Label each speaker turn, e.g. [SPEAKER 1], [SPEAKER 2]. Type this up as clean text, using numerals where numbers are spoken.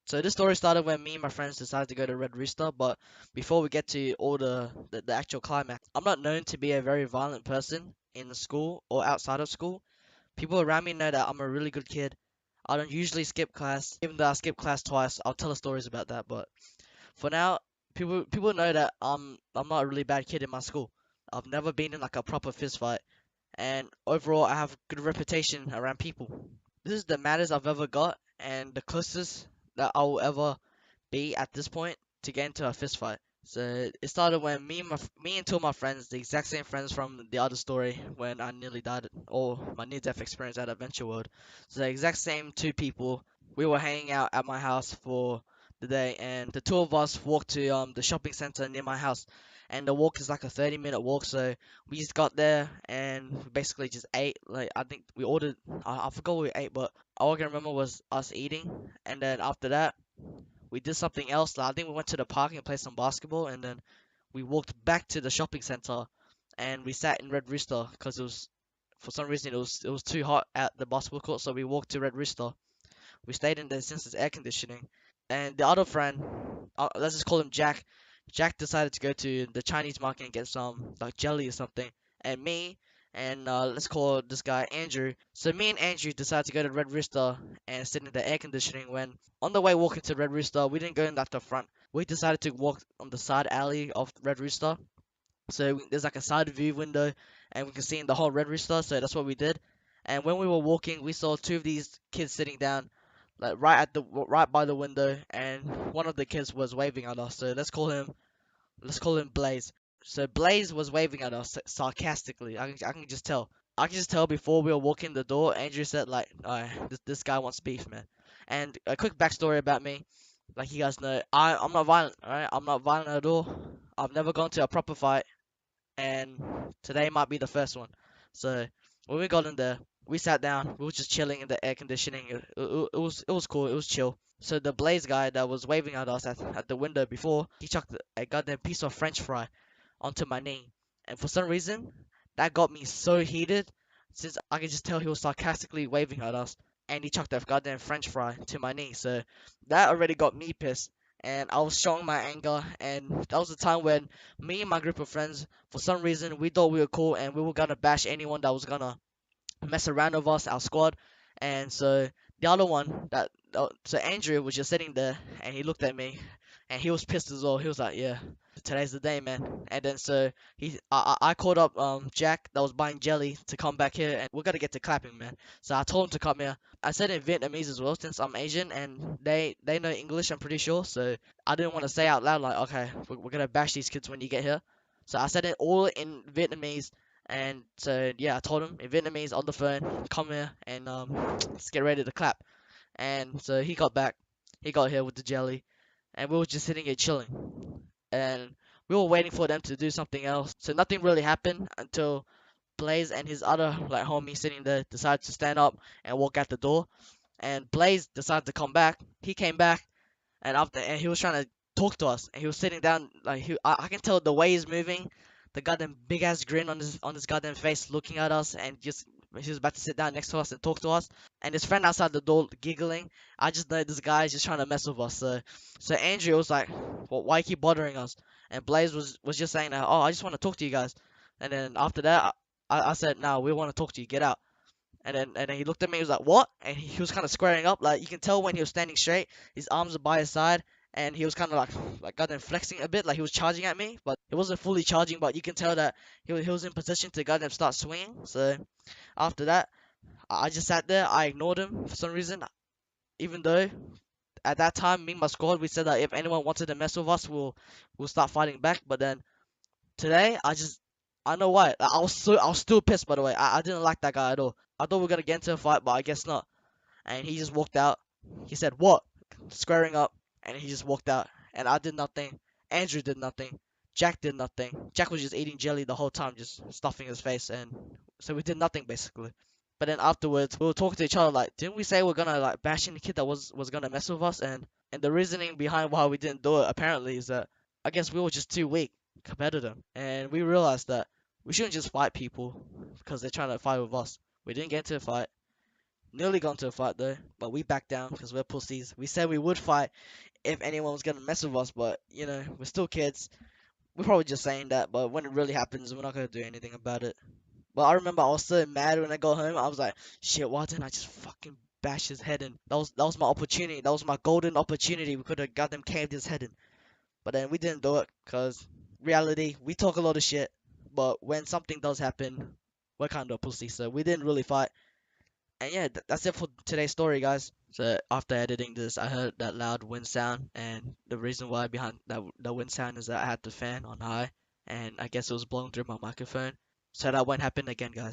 [SPEAKER 1] So this story started when me and my friends decided to go to Red Rooster, but before we get to all the actual climax, I'm not known to be a very violent person in school or outside of school. People around me know that I'm a really good kid. I don't usually skip class, even though I skipped class twice. I'll tell stories about that, but for now, people know that I'm not a really bad kid in my school. I've never been in like a proper fist fight, and overall I have good reputation around people. This is the maddest I've ever got, and the closest that I will ever be at this point to get into a fist fight. So it started when me and two of my friends, the exact same friends from the other story when I nearly died, or my near-death experience at Adventure World. So the exact same two people, we were hanging out at my house for the day, and the two of us walked to the shopping center near my house, and the walk is like a 30-minute walk. So we just got there and we basically just ate. Like I think we ordered, I forgot what we ate, but all I can remember was us eating, and then after that we did something else. Like, I think we went to the park and played some basketball, and then we walked back to the shopping center, and we sat in Red Rooster because it was for some reason it was too hot at the basketball court, so we walked to Red Rooster. We stayed in there since it's air conditioning, and the other friend, let's just call him Jack. Jack decided to go to the Chinese market and get some like jelly or something, and me and let's call this guy Andrew. So me and Andrew decided to go to Red Rooster and sit in the air conditioning. When on the way walking to Red Rooster, we didn't go in at the front. We decided to walk on the side alley of Red Rooster. So there's like a side view window, and we can see in the whole Red Rooster. So that's what we did. And when we were walking, we saw two of these kids sitting down, like right by the window, and one of the kids was waving at us. So let's call him Blaze. So Blaze was waving at us sarcastically. I can just tell. I can just tell before we were walking the door. Andrew said like, "Alright, this guy wants beef, man." And a quick backstory about me, like you guys know, I'm not violent. Alright, I'm not violent at all. I've never gone to a proper fight, and today might be the first one. So when we got in there, we sat down. We were just chilling in the air conditioning. It was cool. It was chill. So the Blaze guy that was waving at us at the window before, he chucked a goddamn piece of French fry onto my knee, and for some reason that got me so heated, since I could just tell he was sarcastically waving at us, and he chucked that goddamn French fry to my knee. So that already got me pissed, and I was showing my anger, and that was the time when me and my group of friends, for some reason, we thought we were cool and we were gonna bash anyone that was gonna mess around with us, our squad. And so the other one so Andrew was just sitting there, and he looked at me, and he was pissed as well. He was like, "Yeah, today's the day, man." And then so I called up Jack that was buying jelly to come back here, and we're gonna get to clapping, man. So I told him to come here. I said in Vietnamese as well, since I'm Asian and they know English, I'm pretty sure. So I didn't want to say out loud like, "Okay, we're gonna bash these kids when you get here." So I said it all in Vietnamese, and so yeah, I told him in Vietnamese on the phone, come here and let's get ready to clap. And so he got back, he got here with the jelly, and we were just sitting here chilling. And we were waiting for them to do something else. So nothing really happened until Blaze and his other like homie sitting there decided to stand up and walk out the door. And Blaze decided to come back. He came back, and he was trying to talk to us, and he was sitting down like I can tell the way he's moving, the goddamn big ass grin on his goddamn face, looking at us, and just he was about to sit down next to us and talk to us, and his friend outside the door giggling. I just know this guy is just trying to mess with us. So Andrew was like, well, why you keep bothering us? And Blaze was just saying that, oh, I just want to talk to you guys. And then after that, I said, no, we want to talk to you, get out. And then he looked at me. He was like, "What?" And he was kind of squaring up. Like you can tell when he was standing straight, his arms were by his side, and he was kind of like goddamn flexing a bit, like he was charging at me, but he wasn't fully charging. But you can tell that he was in position to goddamn start swinging. So after that, I just sat there. I ignored him for some reason, even though at that time, me and my squad, we said that if anyone wanted to mess with us, we'll start fighting back. But then today, I know why. Like, I was still pissed, by the way. I didn't like that guy at all. I thought we were gonna get into a fight, but I guess not. And he just walked out. He said, "What?" Squaring up, and he just walked out. And I did nothing. Andrew did nothing. Jack did nothing. Jack was just eating jelly the whole time, just stuffing his face, and so we did nothing basically. But then afterwards, we were talking to each other like, didn't we say we're gonna like bash any kid that was gonna mess with us? And the reasoning behind why we didn't do it apparently is that I guess we were just too weak compared to them, and we realized that we shouldn't just fight people because they're trying to fight with us. We didn't get into a fight. Nearly got into a fight though, but we backed down because we're pussies. We said we would fight if anyone was gonna mess with us, but you know, we're still kids. We're probably just saying that, but when it really happens, we're not gonna do anything about it. But I remember I was so mad when I got home. I was like, shit, why didn't I just fucking bash his head in? That was my opportunity. That was my golden opportunity. We could have got them caved his head in. But then we didn't do it because reality, we talk a lot of shit, but when something does happen, we're kind of pussy. So we didn't really fight. And yeah, that's it for today's story, guys. So after editing this, I heard that loud wind sound, and the reason why behind that the wind sound is that I had the fan on high, and I guess it was blowing through my microphone. So that won't happen again, guys.